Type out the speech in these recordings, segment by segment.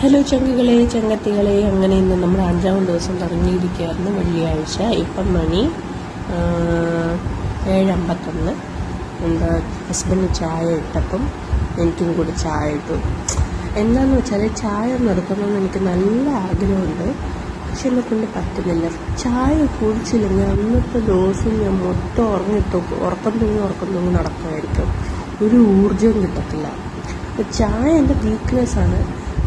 Hello ചങ്കുകളെ ചങ്ങത്തികളെ, അങ്ങനെ ഇന്ന് നമ്മൾ 5-ാം ദിവസം തുടങ്ങിയിരിക്കുകയായിരുന്നു, വെള്ളിയാഴ്ച. ഇപ്പം മണി 7:51. എന്താ ഹസ്ബൻഡ് ചായ ഇട്ടപ്പം എനിക്കും കൂടി ചായ ഇട്ടു. എന്താണെന്ന് വെച്ചാൽ ചായ നിർത്തണമെന്ന് എനിക്ക് നല്ല ആഗ്രഹമുണ്ട്, പക്ഷെ എന്നെ കൊണ്ട് പറ്റുന്നില്ല. ചായ കുടിച്ചില്ലെങ്കിൽ അന്നത്തെ ദിവസം ഞാൻ മൊത്തം ഉറക്കം തൂങ്ങി നടക്കുമായിരിക്കും. ഒരു ഊർജവും കിട്ടത്തില്ല. ചായ എൻ്റെ വീക്ക്നെസ്സാണ്.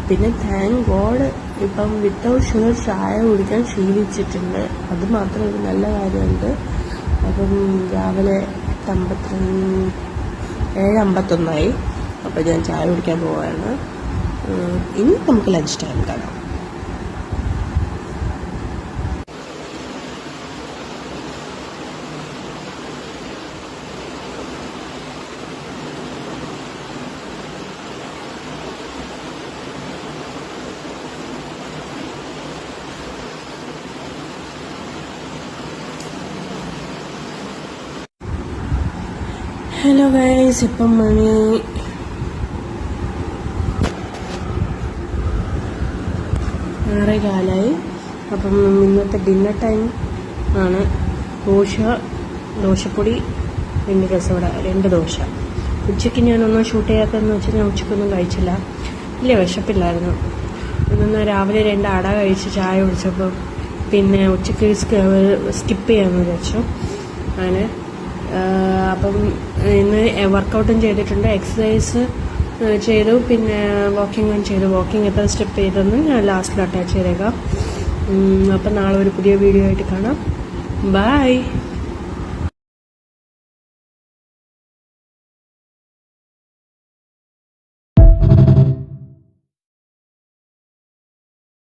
പിന്നെ താങ്ക് ഗോഡ് ഇപ്പം വിത്തൗട്ട് ഷുഗർ ചായ കുടിക്കാൻ ശീലിച്ചിട്ടുണ്ട്. അത് മാത്രം ഒരു നല്ല കാര്യമുണ്ട്. അപ്പം രാവിലെ 7:51 അപ്പം ഞാൻ ചായ കുടിക്കാൻ പോവുകയാണ്. ഇനി നമുക്ക് ലഞ്ച് ടൈം കാണാം. ഹലോ ഗൈസ്, ഇപ്പം മണി 6:15. അപ്പം ഇന്നത്തെ ഡിന്നർ ടൈം ആണ്. ദോശപ്പൊടി, 2 രസവട, 2 ദോശ. ഉച്ചയ്ക്ക് ഞാനൊന്നും ഷൂട്ട് ചെയ്യാത്തതെന്ന് വെച്ചാൽ ഞാൻ ഉച്ചയ്ക്കൊന്നും കഴിച്ചില്ല. ഇല്ല, വിശപ്പില്ലായിരുന്നു. ഇന്ന് രാവിലെ 2 അട കഴിച്ച് ചായ കുടിച്ചപ്പോൾ പിന്നെ ഉച്ചയ്ക്ക് സ്കിപ്പ് ചെയ്യാമെന്ന് വിചാരിച്ചു. അങ്ങനെ അപ്പം ഇന്ന് വർക്കൗട്ടും ചെയ്തിട്ടുണ്ട്, എക്സസൈസ് ചെയ്തു, പിന്നെ വാക്കിങ്ങും ചെയ്തു. വാക്കിംഗ് എത്ര സ്റ്റെപ്പ് ചെയ്തെന്ന് ഞാൻ ലാസ്റ്റിൽ അറ്റാച്ച് ചെയ്തേക്കാം. അപ്പം നാളെ ഒരു പുതിയ വീഡിയോ ആയിട്ട് കാണാം. ബൈ.